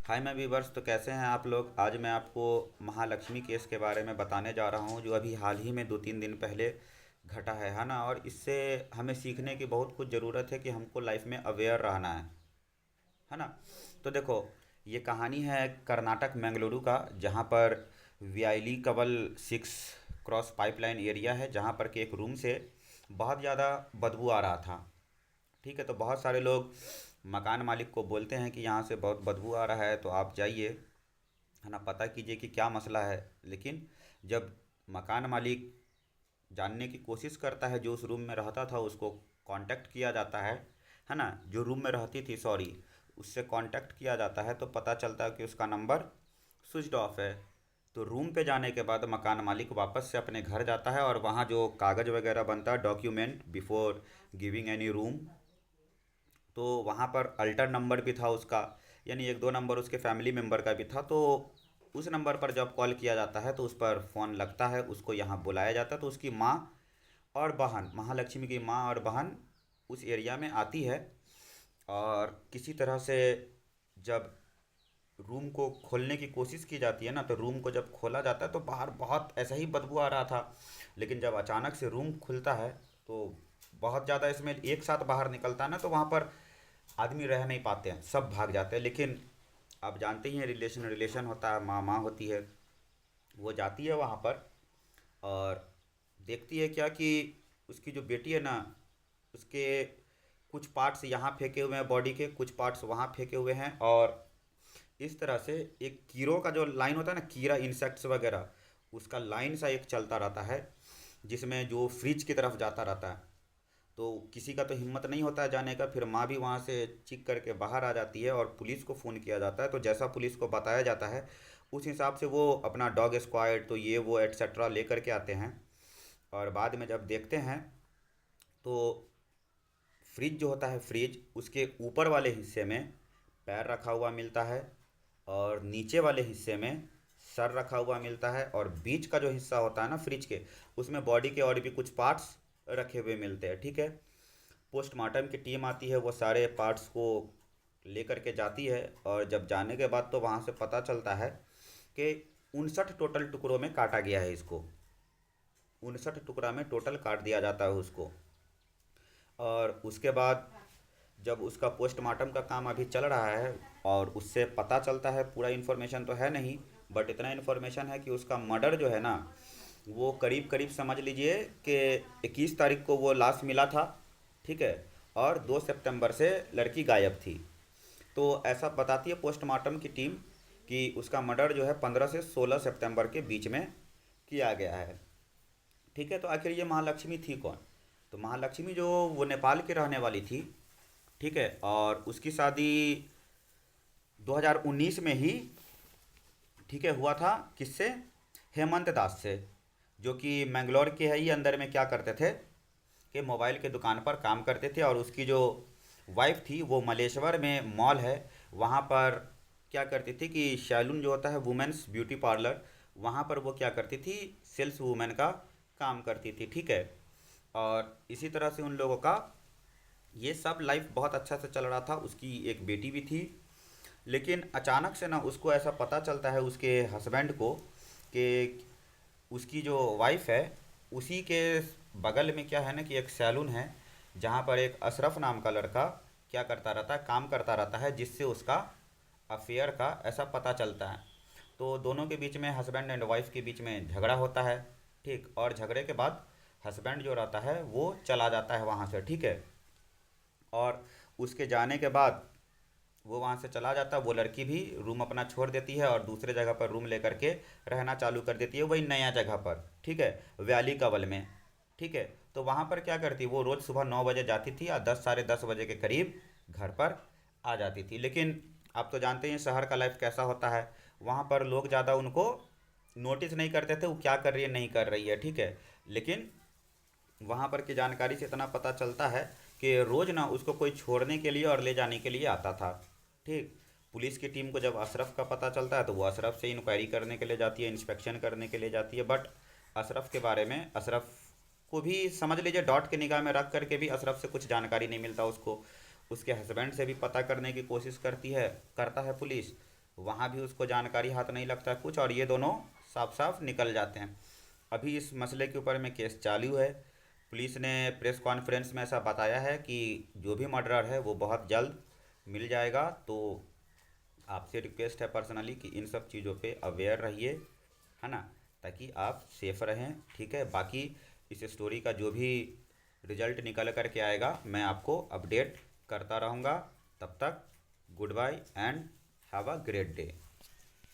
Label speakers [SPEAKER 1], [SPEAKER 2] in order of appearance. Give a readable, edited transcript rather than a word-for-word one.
[SPEAKER 1] हाय मैं वीवर्स, तो कैसे हैं आप लोग। आज मैं आपको महालक्ष्मी केस के बारे में बताने जा रहा हूं, जो अभी हाल ही में 2-3 दिन पहले घटा है ना। और इससे हमें सीखने की बहुत कुछ ज़रूरत है कि हमको लाइफ में अवेयर रहना है ना। तो देखो, ये कहानी है कर्नाटक मंगलुरु का, जहाँ पर व्याली कवल 6 क्रॉस पाइपलाइन एरिया है, जहाँ पर कि एक रूम से बहुत ज़्यादा बदबू आ रहा था। ठीक है, तो बहुत सारे लोग मकान मालिक को बोलते हैं कि यहाँ से बहुत बदबू आ रहा है, तो आप जाइए, है ना, पता कीजिए कि क्या मसला है। लेकिन जब मकान मालिक जानने की कोशिश करता है, जो उस रूम में रहता था उसको कांटेक्ट किया जाता है ना, जो रूम में रहती थी, सॉरी, उससे कांटेक्ट किया जाता है, तो पता चलता है कि उसका नंबर स्विच्ड ऑफ है। तो रूम पे जाने के बाद मकान मालिक वापस से अपने घर जाता है, और वहाँ जो कागज़ वगैरह बनता है, document before giving any room, तो वहाँ पर अल्टर नंबर भी था उसका, यानी 1-2 नंबर उसके फैमिली मेम्बर का भी था। तो उस नंबर पर जब कॉल किया जाता है तो उस पर फ़ोन लगता है, उसको यहाँ बुलाया जाता है, तो उसकी माँ और बहन, महालक्ष्मी की माँ और बहन उस एरिया में आती है। और किसी तरह से जब रूम को खोलने की कोशिश की जाती है ना, तो रूम को जब खोला जाता है तो बाहर बहुत ऐसा ही बदबू आ रहा था। लेकिन जब अचानक से रूम खुलता है तो बहुत ज़्यादा स्मेल एक साथ बाहर निकलता है ना, तो वहाँ पर आदमी रह नहीं पाते हैं, सब भाग जाते हैं। लेकिन आप जानते ही हैं, रिलेशन रिलेशन होता है, माँ माँ होती है, वो जाती है वहाँ पर और देखती है क्या कि उसकी जो बेटी है ना, उसके कुछ पार्ट्स यहाँ फेंके हुए हैं, बॉडी के कुछ पार्ट्स वहाँ फेंके हुए हैं। और इस तरह से एक कीड़ों का जो लाइन होता है ना, कीड़ा इंसेक्ट्स वगैरह, उसका लाइन सा एक चलता रहता है, जिसमें जो फ्रिज की तरफ जाता रहता है। तो किसी का तो हिम्मत नहीं होता है जाने का, फिर माँ भी वहाँ से चीख करके बाहर आ जाती है और पुलिस को फ़ोन किया जाता है। तो जैसा पुलिस को बताया जाता है, उस हिसाब से वो अपना डॉग स्क्वाड, तो ये वो एट्सेट्रा लेकर के आते हैं। और बाद में जब देखते हैं तो फ्रिज जो होता है, फ्रिज उसके ऊपर वाले हिस्से में पैर रखा हुआ मिलता है, और नीचे वाले हिस्से में सर रखा हुआ मिलता है, और बीच का जो हिस्सा होता है ना फ्रिज के, उसमें बॉडी के और भी कुछ पार्ट्स रखे हुए मिलते हैं। ठीक है, पोस्टमार्टम की टीम आती है, वो सारे पार्ट्स को लेकर के जाती है। और जब जाने के बाद तो वहाँ से पता चलता है कि 59 टोटल टुकड़ों में काटा गया है इसको, 59 टुकड़ा में टोटल काट दिया जाता है उसको। और उसके बाद जब उसका पोस्टमार्टम का काम अभी चल रहा है, और उससे पता चलता है, पूरा इन्फॉर्मेशन तो है नहीं, बट इतना इन्फॉर्मेशन है कि उसका मर्डर जो है ना, वो करीब करीब समझ लीजिए कि 21 तारीख को वो लाश मिला था। ठीक है, और 2 सितंबर से लड़की गायब थी। तो ऐसा बताती है पोस्टमार्टम की टीम कि उसका मर्डर जो है 15 से 16 सितंबर के बीच में किया गया है। ठीक है, तो आखिर ये महालक्ष्मी थी कौन। तो महालक्ष्मी जो, वो नेपाल की रहने वाली थी। ठीक है, और उसकी शादी 2019 में ही, ठीक है, हुआ था, किससे, हेमंत दास से, जो कि मैंगलोर के है ही। अंदर में क्या करते थे कि मोबाइल के दुकान पर काम करते थे, और उसकी जो वाइफ थी वो मलेश्वर में मॉल है, वहाँ पर क्या करती थी कि सैलून जो होता है, वुमेन्स ब्यूटी पार्लर, वहाँ पर वो क्या करती थी, सेल्स वूमेन का काम करती थी। ठीक है, और इसी तरह से उन लोगों का ये सब लाइफ बहुत अच्छा से चल रहा था। उसकी एक बेटी भी थी। लेकिन अचानक से ना उसको ऐसा पता चलता है, उसके हस्बैंड को, कि उसकी जो वाइफ है, उसी के बगल में क्या है ना कि एक सैलून है, जहाँ पर एक अशरफ नाम का लड़का क्या करता रहता है, काम करता रहता है, जिससे उसका अफेयर का ऐसा पता चलता है। तो दोनों के बीच में, हस्बैंड एंड वाइफ के बीच में झगड़ा होता है। ठीक, और झगड़े के बाद हस्बैंड जो रहता है वो चला जाता है वहाँ से। ठीक है, और उसके जाने के बाद वो वहाँ से चला जाता है, वो लड़की भी रूम अपना छोड़ देती है और दूसरे जगह पर रूम लेकर के रहना चालू कर देती है, वही नया जगह पर। ठीक है, वैली कवल में। ठीक है, तो वहाँ पर क्या करती है, वो रोज़ सुबह 9 बजे जाती थी, और 10 साढ़े 10 बजे के करीब घर पर आ जाती थी। लेकिन आप तो जानते हैं शहर का लाइफ कैसा होता है, वहाँ पर लोग ज़्यादा उनको नोटिस नहीं करते थे, वो क्या कर रही है नहीं कर रही है। ठीक है, लेकिन वहाँ पर की जानकारी से इतना पता चलता है कि रोज़ ना उसको कोई छोड़ने के लिए और ले जाने के लिए आता था। ठीक, पुलिस की टीम को जब अशरफ का पता चलता है तो वो अशरफ से इंक्वायरी करने के लिए जाती है, इंस्पेक्शन करने के लिए जाती है। बट अशरफ के बारे में, अशरफ को भी समझ लीजिए डॉट के निगाह में रख करके भी अशरफ से कुछ जानकारी नहीं मिलता उसको। उसके हस्बैंड से भी पता करने की कोशिश करती है, करता है पुलिस, वहाँ भी उसको जानकारी हाथ नहीं लगता कुछ, और ये दोनों साफ साफ निकल जाते हैं। अभी इस मसले के ऊपर में केस चालू है। पुलिस ने प्रेस कॉन्फ्रेंस में ऐसा बताया है कि जो भी मर्डरर है वो बहुत जल्द मिल जाएगा। तो आपसे रिक्वेस्ट है पर्सनली कि इन सब चीज़ों पे अवेयर रहिए, है ना, ताकि आप सेफ रहें। ठीक है, बाकी इस स्टोरी का जो भी रिजल्ट निकल कर के आएगा मैं आपको अपडेट करता रहूँगा। तब तक good bye and have a great day.